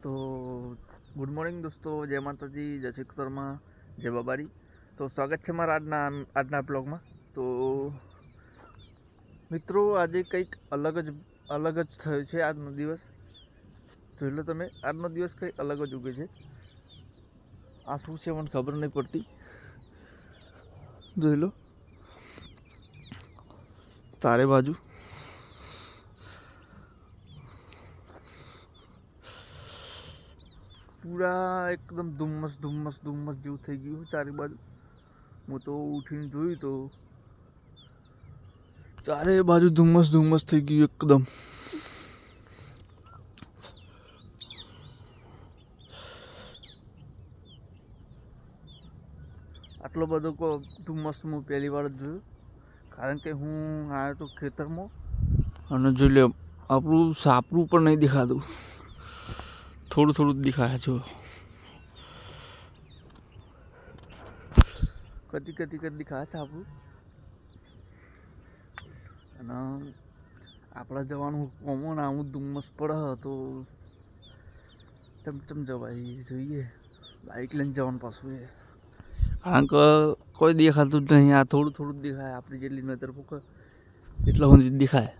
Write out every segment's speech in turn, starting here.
તો good morning દોસ્તો, જય માતાજી, જય શ્રી કૃષ્ણમાં, જય બાબારી. તો સ્વાગત છે મારા આજના બ્લોગમાં. તો મિત્રો, આજે કંઈક અલગ જ થયું છે. આજનો દિવસ જોઈ લો તમે. આજનો દિવસ કંઈક અલગ જ ઉગે છે. આ શું છે મને ખબર નહીં પડતી. જોઈ લો ચારે બાજુ પૂરા એકદમ ધુમ્મસ જેવું થઈ ગયું ચારે બાજુ. હું તો ઉઠીને જોયું તો ચારે બાજુ ધુમ્મસ થઈ ગયું એકદમ. આટલો બધો ધુમ્મસ હું પહેલી વાર જ જોયું. કારણ કે હું આવ્યો તો ખેતરમાં અને જોઈ લે આપણું સાપરું પણ નહીં દેખાતું, થોડું જ દેખાય છે. કદી દેખાય છે આપણું. અને આપણે જવાનું કોમન આવું ધુમ્મસ પડે તો ચમચમ જવાય જોઈએ. બાઇક લઈને જવાનું પાછું એ, કારણ કે કોઈ દેખાતું જ નહીં. આ થોડું જ દેખાય. આપણી જેટલી નજર ફૂકે એટલા સુધી દેખાય,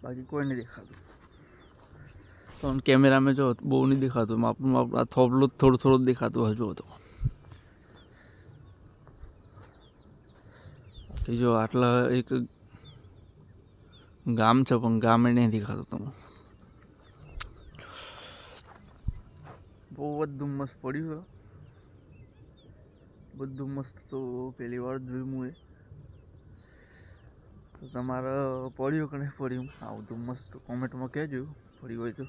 બાકી કોઈ નહીં દેખાતું. તો કેમેરામાં જો બહુ નહીં દેખાતું, આપણું આ થોડું જ દેખાતું હોય. જો તો બાકી જો આટલા એક ગામ છે પણ ગામે નહીં દેખાતું તમે. બહુ જ ધુમ્મસ પડ્યું. બધું મસ્ત તો પહેલી વાર જોયું હું. તો તમારે પડ્યું કે નહીં પડ્યું આવું ધુમ્મસ તો કોમેન્ટમાં કહેજો, પડ્યું હોય તો.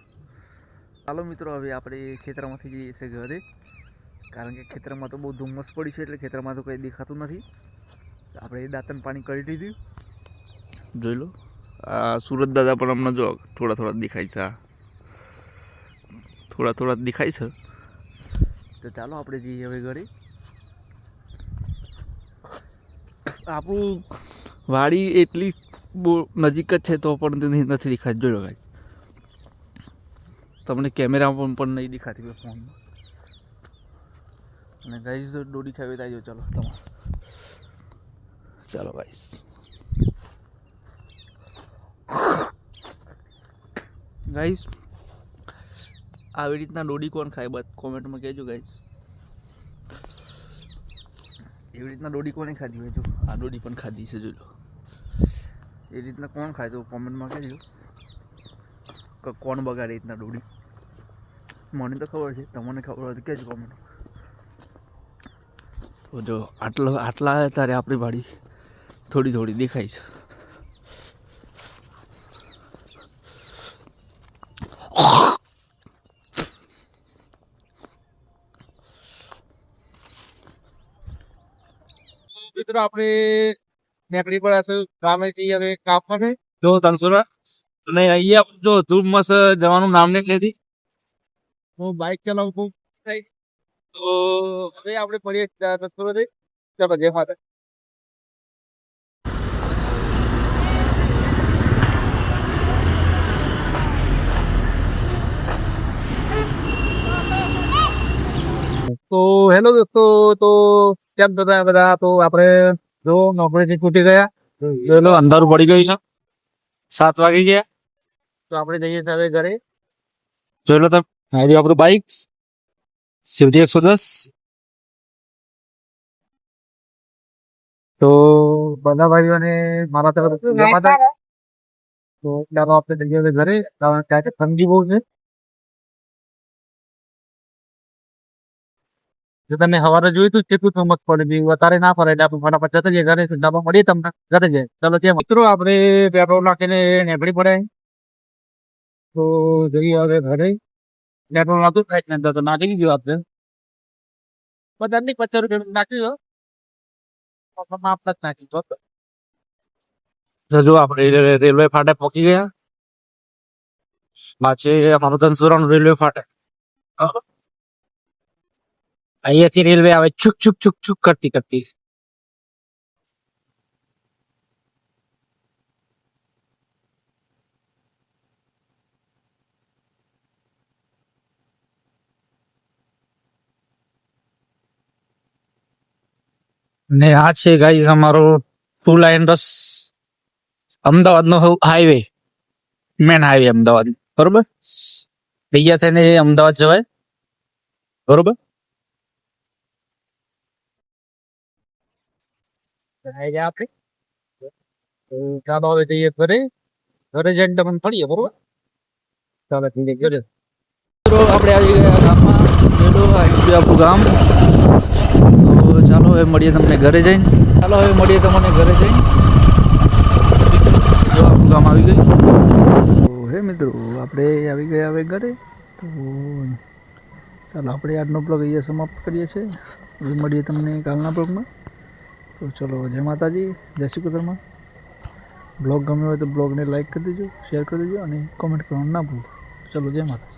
ચાલો મિત્રો, હવે આપણે ખેતરમાંથી જઈએ છીએ ઘરે. કારણ કે ખેતરમાં તો બહુ ધુમ્મસ પડ્યું છે, એટલે ખેતરમાં તો કંઈ દેખાતું નથી. આપણે દાંતણ પાણી કરી દીધું. જોઈ લો આ સુરત દાદા પણ હમણાં જો થોડા દેખાય છે. થોડા દેખાય છે. તો ચાલો આપણે જઈએ હવે ઘરે. આપણું વાડી એટલી બહુ નજીક જ છે તો પણ નથી દેખાતી. જોઈ લો ગાઈસ, તમને કેમેરામાં પણ નહીં દેખાતી ફોનમાં. અને ગાઈસ દોડી ખાવી થાય. ચાલો તમારે, ચાલો ગાઈસ. આવી રીતના દોડી કોણ ખાય બસ કોમેન્ટમાં કહેજો ગાઈસ. એવી રીતના દોડી કોને ખાધી હોય? જો આ દોડી પણ ખાધી છે. જોઈ લો એ રીતના કોણ ખાય તો કોમેન્ટમાં કહેજો કે કોણ બગાડે એ રીતના દોડી. મને તો ખબર છે, તમને ખબર હોય તો કહેજો કોમેન્ટમાં. તો જો આટલા ત્યારે આપણી વાડી થોડી દેખાય છે. મિત્રો આપણે નેકડી પડ્યા છે ગામેથી હવે કામ માટે જો તનસુરા. અને અહીંયા જો ધૂમસ જવાનું નામ નહીં લેતી. હું બાઇક ચલાવું બહુ થાય તો હવે આપણે પડીએ તનસુરાથી. ચાલો જય માતા. તો હેલો દોસ્તો, તો કેમ થતા બધા? તો આપણે જો નોકરીથી છૂટી ગયા, જો અંધારું પડી ગયું છે, 7 વાગી ગયા. તો આપણે જઈએ છીએ હવે ઘરે. જોઈ લો તમે આવી આપણું બાઇક શિવજી 110. તો બધા ભાઈઓને મારા તરફ જય માતા. તો ચાલો આપણે જઈએ હવે ઘરે, કારણ કે આજે ઠંડી બહુ છે. જો તમે સવારે જોયું તું કેટલું ધુમ્મસ પડી ગયું, અત્યારે ના પડે એટલે આપણે ફટાફટ જતા જઈએ ઘરે. સીધા મળીએ તમને ઘરે જઈએ. ચાલો ત્યાં મિત્રો આપણે પેટ્રોલ નાખીને નીકળી પડે. તો જઈએ હવે ઘરે. પેટ્રોલ નાખતું થાય ને અંદર તો નાખી ગયો આપણે બધા નહીં, 50 રૂપિયા નાખી દો આપણા જ નાખી દો. જો આપણે રેલવે ફાટક પહોંચી ગયા. પાછી અમારું ધનસુરાનું રેલવે ફાટક. અહીંયાથી રેલવે આવે છુક કરતી. ને આ છે ગાઈસ અમારો 2 લાઇન રસ અમદાવાદનો હાઈવે, મેન હાઈવે અમદાવાદ, બરોબર. દૈયા થઈને અમદાવાદ જવાય, બરોબર. આપણે ચાલો હવે જઈએ ઘરે. ઘરે જઈને તમને મળીએ, બરોબર. ચાલો ઠીક છે, ઘરે. મિત્રો આપણે આવી ગયા ગામમાં, મેળો આવી ગયું આપણું ગામ. તો ચાલો હવે મળીએ તમને ઘરે જઈને. ચાલો હવે મળીએ તમને ઘરે જઈને. જો આપણું ગામ આવી ગયું. તો હે મિત્રો આપણે આવી ગયા હવે ઘરે. તો ચાલો આપણે આજનો બ્લોગ અહીંયા સમાપ્ત કરીએ છીએ. હવે મળીએ તમને કાલના બ્લોગમાં. તો ચલો જય માતાજી, જય શ્રી કૃષ્ણ. બ્લોગ ગમ્યો હોય તો બ્લોગને લાઈક કરી દેજો, શેર કરી દેજો અને કોમેન્ટ કરવાનું ના ભૂલો. ચલો જય માતાજી.